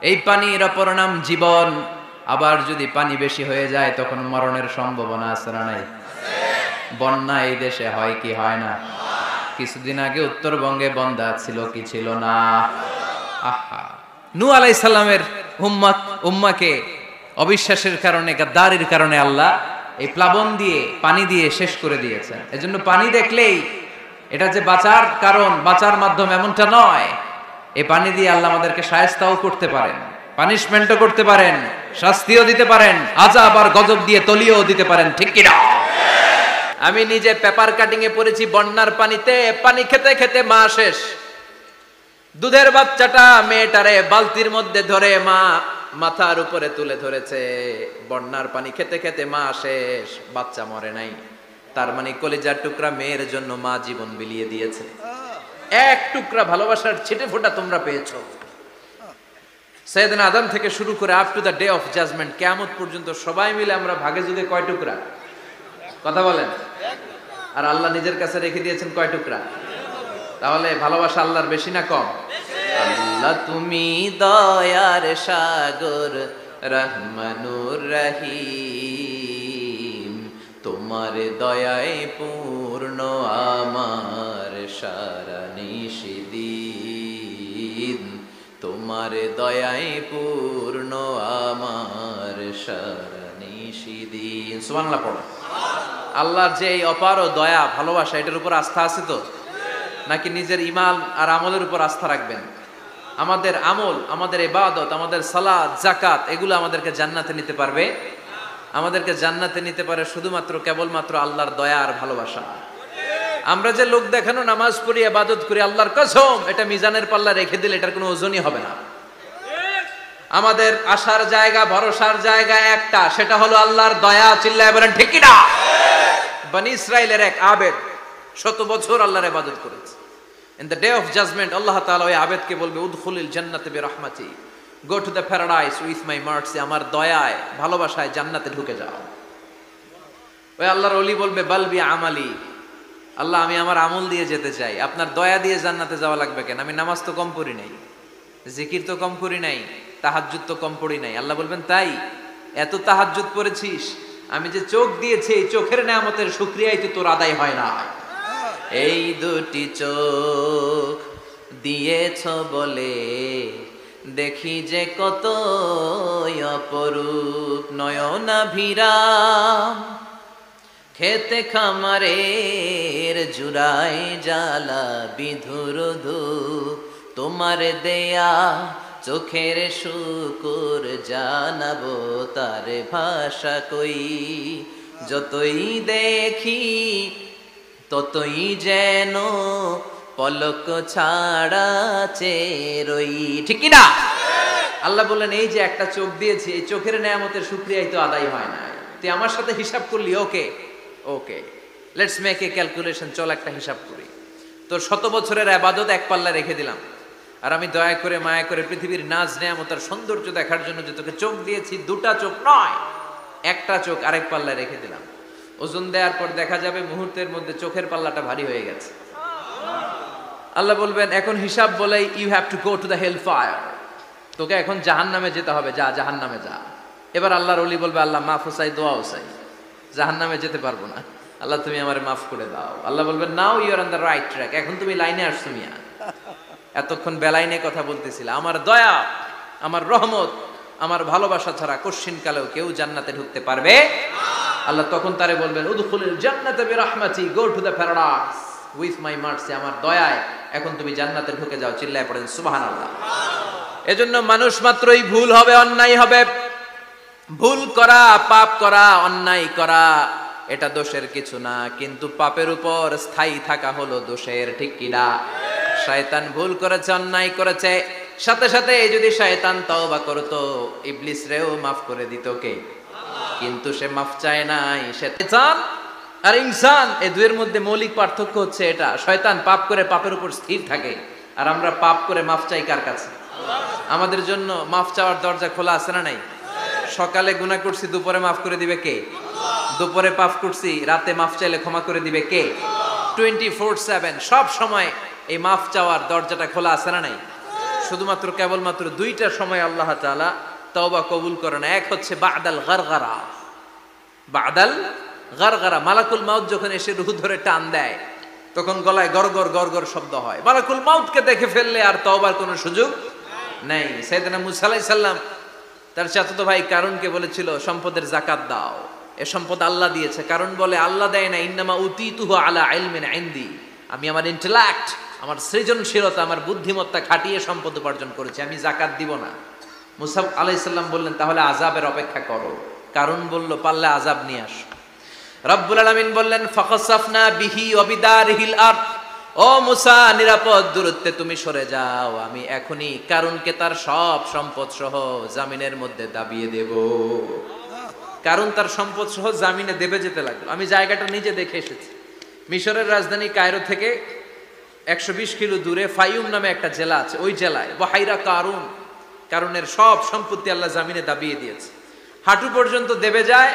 এই পানির অপর নাম জীবন। আবার যদি পানি বেশি হয়ে যায় তখন মরণের সম্ভাবনা আছে না নাই? বন্যা এই দেশে হয় কি হয় না? কিছুদিন আগে উত্তরবঙ্গে বন্যা ছিল কি ছিল না? আহা, নূহ আলাইহিস সালামের উম্মাকে অবিশ্বাসের কারণে, গাদ্দারির কারণে আল্লাহ এই প্লাবন দিয়ে, পানি দিয়ে শেষ করে দিয়েছেন। এজন্য পানি দেখলেই এটা যে বাঁচার কারণ, বাঁচার মাধ্যম এমনটা নয়। এই পানি দিয়ে আল্লাহ আমাদেরকে শায়েস্তাও করতে পারেন, পানিশমেন্টও করতে পারেন, শাস্তিও দিতে পারেন, আযাব আর গজব দিয়ে তলিয়েও দিতে পারেন, ঠিক কি না? আমি নিজে পেপার কাটিং এ পড়েছি, বন্যার পানিতে পানি খেতে খেতে মা শেষ। দুধের বাচ্চাটা মেয়েটারে বালতির মধ্যে ধরে মা মাথার উপরে তুলে ধরেছে। বন্যার পানি খেতে খেতে মা শেষ, বাচ্চা মরে নাই। তার মানে কলিজার টুকরা মেয়ের জন্য মা জীবন বিলিয়ে দিয়েছে। এক টুকরা ভালোবাসার ছিটে ফোঁটা তোমরা পেয়েছো। সাইয়েদনা আদম থেকে শুরু করে up to the day of judgement, কিয়ামত পর্যন্ত সবাই মিলে আমরা ভাগে যুগে কয় টুকরা? কথা বলেন। আর আল্লাহ নিজের কাছে রেখে দিয়েছেন কয় টুকরা? তাহলে ভালোবাসা আল্লাহর বেশি না কম? আল্লাহ তুমি দয়ার সাগর, রহমানুর রহিম, তোমার দয়ায় পূর্ণ আমার সারা নিশিদিন, তোমার দয়ায় পূর্ণ আমার সারা নিশিদিন। সুবহানাল্লাহ পড়ো। আল্লাহর যে এই অপার দয়া, ভালোবাসা, এটার উপর আস্থা আছে তো? নাকি নিজের ঈমান আর আমলের উপর আস্থা রাখবেন? আমাদের আমল, আমাদের ইবাদত, আমাদের সালাত, যাকাত, এগুলো আমাদেরকে জান্নাতে নিতে পারবে? আমাদেরকে জান্নাতে নিতে পারে শুধুমাত্র কেবলমাত্র আল্লাহর দয়া আর ভালোবাসা। আমরা যে লোক দেখানো নামাজ পড়ি, ইবাদত করি, আল্লাহর কসম এটা মিজানের পাল্লা রেখে দিলে এটার কোনো ওজনই হবে না। আমাদের আশার জায়গা, ভরসার জায়গা একটা, সেটা হলো আল্লাহর দয়া। চিল্লায় বলেন ঠিক কি না? বনি ইসরাইলের এক আবেদ 100 বছর আল্লাহর ইবাদত করেছে। In the day of judgement আল্লাহ তাআলা ওই আবেদকে বলবে, উদখুলিল জান্নাতে বিরহমাতি, go to the paradise with my mercy, আমার দয়ায়, ভালোবাসায় জান্নাতে ঢুকে যাও। ওই আল্লাহর ওলি বলবে, বালবি আমালি, আল্লাহ আমি আমার আমল দিয়ে যেতে চাই, আপনার দয়া দিয়ে জান্নাতে যাওয়া লাগবে কেন? আমি নামাজ তো কম পড়ি নাই, জিকির তো কম করি নাই, তাহাজ্জুদ তো কম পড়ি নাই। আল্লাহ বলবেন, তাই এত তাহাজ্জুদ পড়েছিস, আমি যে চোখ দিয়েছি এই চোখের নেয়ামতের শুকরিয়াই তো তোর আদায় হয় না। এই দুটি চোখ দিয়েছ বলে দেখি যে কত অপরূপ, নয়নাভিরাম খেতে খামারের জুড়াই জ্বালা বিধুর ধূপ, তোমার দেয়া চোখের শুকুর জানাবো তার ভাষা কই, যতই দেখি ততই যেন পলক ছাড়া চেরই, ঠিক কি না? আল্লাহ বললেন, এই যে একটা চোখ দিয়েছি, এই চোখের নেয়ামতের শুকরিয়াই তো আদায় হয় না। তুই আমার সাথে হিসাব করলি, ওকে ওকে, লেটস মেক এ ক্যালকুলেশন, চল একটা হিসাব করি। তোর 100 বছরের ইবাদত এক পাল্লা রেখে দিলাম, আর আমি দয়া করে মায়া করে পৃথিবীর নাজ নেয়ামত আর সৌন্দর্য দেখার জন্য যে তোকে চোখ দিয়েছি, দুটা চোখ নয়, একটা চোখ আরেক পাল্লা রেখে দিলাম। ওজন দেওয়ার পর দেখা যাবে মুহূর্তের মধ্যে চোখের পাল্লাটা ভারী হয়ে গেছে। আল্লাহ বলবেন, এখন হিসাব বলে, you have to go to the hell fire, তোকে এখন জাহান্নামে যেতে হবে, যা জাহান্নামে যা। এবার আল্লাহর ওলি বলবে, আল্লাহ মাফ চাই, দোয়াও চাই, জাহান্নামে যেতে পারবো না, আল্লাহ তুমি আমারে মাফ করে দাও। আল্লাহ বলবেন, now you are on the right track, এখন তুমি লাইনে আসছো মিয়া, এতক্ষণ বেলাইনে কথা বলতেছিল। আমার দয়া, আমার রহমত, আমার ভালোবাসা ছাড়া কশ্চিন কালেও কেউ জান্নাতে ঢুকতে পারবে আল্লাহ তখন তারে বলবেন, উদখুলিল জান্নাতে বিরহমাতি, go to the paradise with my mercy, আমার দয়ায় এখন তুমি জান্নাতে ঢুকে যাও। চিল্লায় পড়েন সুবহানাল্লাহ। এজন্য মানুষ মাত্রই ভুল হবে, অন্যায় হবে। ভুল করা, পাপ করা, অন্যায় করা এটা দোষের কিছু না, কিন্তু পাপের উপর স্থায়ী থাকা হলো দোষের, ঠিক কিনা? শয়তান ভুল করেছে, অন্যায় করেছে, সাথে সাথে যদি শয়তান তওবা করতো, ইবলিস রেও মাফ করে দিত কে? কিন্তু সে মাফ চায় নাই। শয়তান আর ইনসান, এই দুইয়ের মধ্যে মৌলিক পার্থক্য হচ্ছে এটা, শয়তান পাপ করে পাপের উপর স্থির থাকে, আর আমরা পাপ করে মাফ চাই কার কাছে? আমাদের জন্য মাফ চাওয়ার দরজা খোলা আছে না নাই? সকালে গুনাহ করছি, দুপুরে মাফ করে দিবে কে? দুপুরে পাপ করছি, রাতে মাফ চাইলে ক্ষমা করে দিবে কে? 24/7 সব সময় এই মাফ চাওয়ার দরজাটা খোলা আছে না নাই? শুধুমাত্র কেবলমাত্র দুইটা সময় আল্লাহ তাআলা তওবা কবুল করেন। এক হচ্ছে বাদাল গারগারা, বাদাল গারগারা, মালাকুল মাউত যখন এসে রূহ ধরে টান দেয় তখন গলায় গরগর গরগর শব্দ হয়। মালাকুল মাউতকে দেখে ফেললে আর তওবার কোনো সুযোগ নেই। সাইয়েদনা মুসা আলাইহিস সালাম তার চাচাতো ভাই কারুনকে বলেছিল সম্পদের যাকাত দাও, এ সম্পদ আল্লাহ দিয়েছে। কারণ বলে আল্লাহ দেয় না, ইন্নামা উতিতুহু আলা ইলমিন ইনদি, আমি আমার ইন্টেলেক্ট, আমার সৃজনশীলতা, আমার বুদ্ধিমত্তা খাটিয়ে সম্পদ উপার্জন করেছি, আমি যাকাত দিব না। মুসা আলাইহিস সালাম বললেন তাহলে আযাবের অপেক্ষা করো। কারণ বলল পারলে আযাব নিয়ে আসো। রব্বুল আলামিন বললেন ফাখাসাফনা বিহি ওয়া বিদারিহিল আরদ, ও মুসা নিরাপদ দূরত্বে তুমি সরে যাও, আমি এখনই কারুনকে তার সব সম্পদ সহ জামিনের মধ্যে দাবিয়ে দেব। কারণ তার সম্পদ সহ জামিনে দেবে যেতে লাগলো। আমি জায়গাটা নিজে দেখে এসেছি। মিশরের রাজধানী কায়রো থেকে 120 কিলো দূরে ফাইউম নামে একটা জেলা আছে, ওই জেলায় বহাইরা কারুন, কারুনের সব সম্পত্তি আল্লাহ জামিনে দাবিয়ে দিয়েছে। হাঁটু পর্যন্ত দেবে যায়,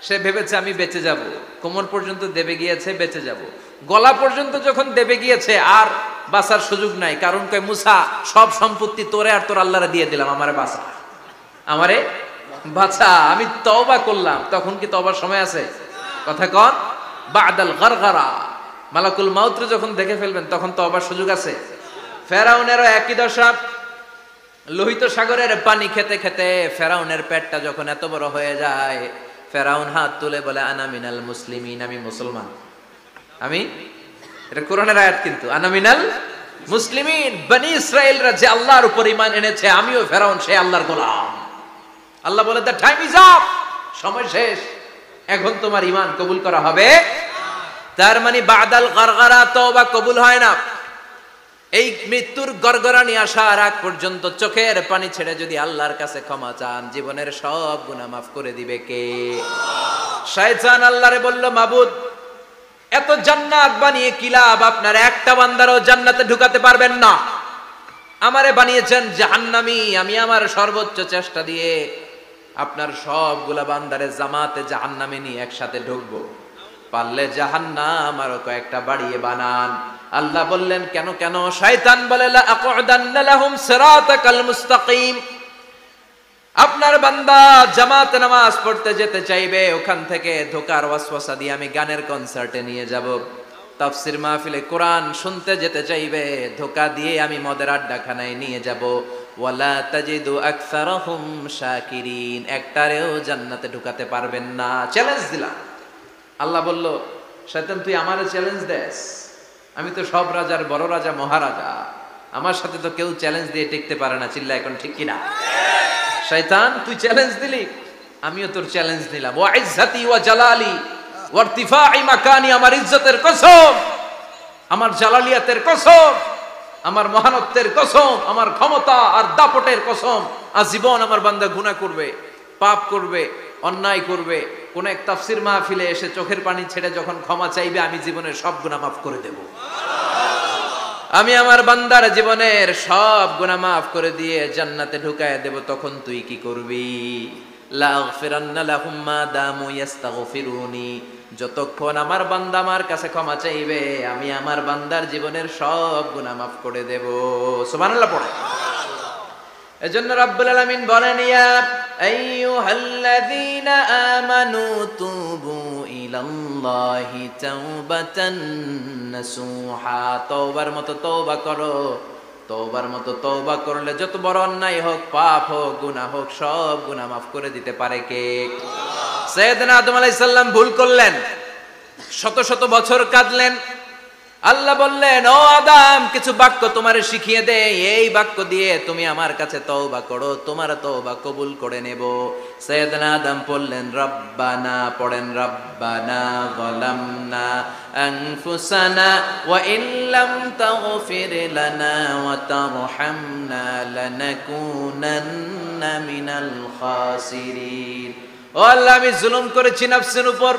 সে ভেবেছে আমি বেঁচে যাব। কোমর পর্যন্ত দেবে গিয়েছে, বেঁচে যাব। গলা পর্যন্ত যখন দেবে গিয়েছে আর বাঁচার সুযোগ নাই। কারণ কয় মুসা সব সম্পত্তি তোরে আর তোর আল্লাহরে দিয়ে দিলাম, আমারে বাঁচা, আমারে বাঁচা, আমি তওবা করলাম। তখন কি তওবার সময় আছে? কথা কন। বাদাল গারগারা, মালাকুল মাউত যখন দেখে ফেলবেন তখন তওবার সুযোগ আছে। ফেরাউনেরও একই দশা। লোহিত সাগরের পানি খেতে খেতে ফেরাউনের পেটটা যখন এত বড় হয়ে যায়, ফেরাউন হাত তুলে বলে আনা মিনাল মুসলিমিন, আমি মুসলমান। আমি, এটা কোরআনের আয়াত কিন্তু, আনা মিনাল মুসলিমিন, বনি ইসরাইলরা যে আল্লাহর উপর ঈমান এনেছে, আমিও ফেরাউন সে আল্লাহর গোলাম। আল্লাহ বলে দ্য টাইম ইজ আপ, সময় শেষ, এখন তোমার ঈমান কবুল করা হবে। তার মানে বাদাল গারগারা তওবা কবুল হয় না। এই মৃত্যুর গরগরানি আসার আগ পর্যন্ত চোখের পানি ছেড়ে যদি আল্লাহর কাছে ক্ষমা চান, জীবনের সব গুনাহ মাফ করে দিবে কে? শয়তান আল্লাহরে বলল মাবুদ এত জান্নাত বানিয়ে কি লাভ, আপনার একটা বান্দারও জান্নাতে ঢুকাতে পারবেন না। আমারে বানিয়েছেন জাহান্নামী, আমি আমার সর্বোচ্চ চেষ্টা দিয়ে আপনার সবগুলা বান্দারে জামাতে জাহান্নামে নিয়ে একসাথে ঢুকবো, পারলে জাহান্নাম আরো কয়েকটা বাড়িয়ে বানান। আল্লাহ বললেন কেন কেন? শয়তান বলে লা আকুদান্না লাহুম সিরাতাকাল মুস্তাকিম, আপনার বান্দা জামাতে নামাজ পড়তে যেতে চাইবে, ওখান থেকে ধোকার ওয়াসওয়াসা দিয়ে আমি গানের কনসার্টে নিয়ে যাব। তাফসীর মাহফিলে কোরআন শুনতে যেতে চাইবে, ধোকা দিয়ে আমি মদের আড্ডাখানায় নিয়ে যাব। ওয়ালা তাজিদু আকসারাহুম শাকিরিন, একটারেও জান্নাতে ঢুকাতে পারবেন না। চ্যালেঞ্জ দিলাম। আল্লাহ বলল শয়তান তুই আমারে চ্যালেঞ্জ দেস, আমি তো সব রাজার বড় রাজা, মহারাজা, আমার সাথে তো কেউ চ্যালেঞ্জ দিয়ে টিকতে পারে না। চিল্লা এখন ঠিক কিনা? শয়তান তুই চ্যালেঞ্জ দিলি, আমিও তোর চ্যালেঞ্জ নিলাম। ওয়া ইজ্জতি ওয়া জালালি ওয়া ইরতিফাই মাকানি, আমার ইজ্জতের কসম, আমার জালালিয়াতের কসম, আমার মহানত্বের কসম, আমার ক্ষমতা আর দাপটের কসম, আজীবন আমার বান্দা গুনাহ করবে, পাপ করবে, অন্যায় করবে, কোন এক তাফসীর মাহফিলে এসে চোখের পানি ছেড়ে যখন ক্ষমা চাইবে, আমি জীবনের সব গুনাহ মাফ করে দেব। আমি আমার বান্দার জীবনের সব গুনাহ মাফ করে দিয়ে জান্নাতে ঢুকায় দেব। তখন তুই কি করবি? লা আগফিরান্না লাহুম মা দামু ইস্তাগফিরুনি, যতক্ষণ আমার বান্দা আমার কাছে ক্ষমা চাইবে, আমি আমার বান্দার জীবনের সব গুনাহ মাফ করে দেব। সুবহানাল্লাহ পড়ে। এজন্য রাব্বুল আলামিন বলেন ইয়া আইয়ুহাল্লাযীনা আমানু তুবু ইলাল্লাহি তাওবাতান নাসুহা, তওবার মতো তওবা করো। তওবার মতো তওবা করলে যত বড় অন্যায় হোক, পাপ হোক, গুনাহ হোক, সব গুনাহ মাফ করে দিতে পারে কে? সাইয়েদনা আদম আলাইহিস সালাম ভুল করলেন, শত শত বছর কাঁদলেন। আল্লাহ বললেন ও আদম কিছু বাক্য তোমারে শিখিয়ে দে, এই বাক্য দিয়ে তুমি আমার কাছে তওবা করো, তোমার তওবা কবুল করে নেব। সাইয়েদনা আদম বললেন রব্বানা, পড়েন রব্বানা যালামনা আনফুসানা ওয়া ইল্লাম তাগফির লানা ওয়া তারহামনা লানাকুনান্না মিনাল খাসিরিন। ও আল্লাহ আমি জুলুম করেছি নফসের উপর,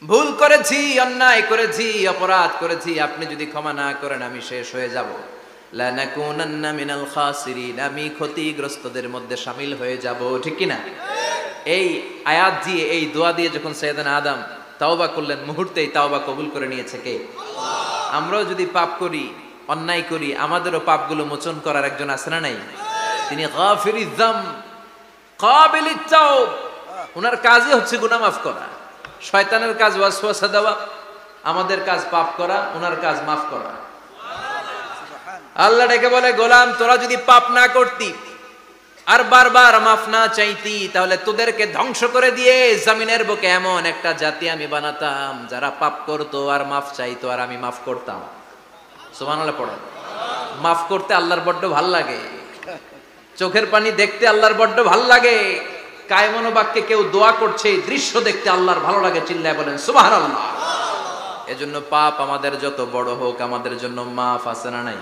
ভুল করেছি, অন্যায় করেছি, অপরাধ করেছি, আপনি যদি ক্ষমা না করেন আমি শেষ হয়ে যাব। লানাকুনান্না মিনাল খাসিরিন, আমি ক্ষতিগ্রস্তদের মধ্যে শামিল হয়ে যাব। ঠিক কি না? এই আয়াত দিয়ে, এই দোয়া দিয়ে যখন সাইয়েদনা আদম তওবা করলেন, মুহূর্তেই তওবা কবুল করে নিয়েছে কে? আমরাও যদি পাপ করি, অন্যায় করি, আমাদেরও পাপগুলো মোচন করার একজন আছে না নাই? তিনি গাফিরিয যাম কাবিলিত তাওব। ওনার কাজই হচ্ছে গুনাহ মাফ করা। শয়তানের কাজ ওয়াসওয়াসা দেওয়া, আমাদের কাজ পাপ করা, ওনার কাজ মাফ করা। আল্লাহ ডেকে বলে, গোলাম তোরা যদি পাপ না করতি আর বারবার মাফ না চাইতি, তাহলে তোদেরকে ধ্বংস করে দিয়ে জমিনের বুকে এমন একটা জাতি আমি বানাতাম যারা পাপ করতো আর মাফ চাইতো, আর আমি মাফ করতাম। সুবহানাল্লাহ পড়ো। মাফ করতে আল্লাহর বড্ড ভাল লাগে, চোখের পানি দেখতে আল্লাহর বড্ড ভাল লাগে। কায়মনো বাক্যে কেউ দোয়া করছে, এই দৃশ্য দেখতে আল্লাহর ভালো লাগে, চিল্লায় বলেন সুবহানাল্লাহ। এজন্য পাপ আমাদের যত বড় হোক, আমাদের জন্য মাফ আছে না নাই?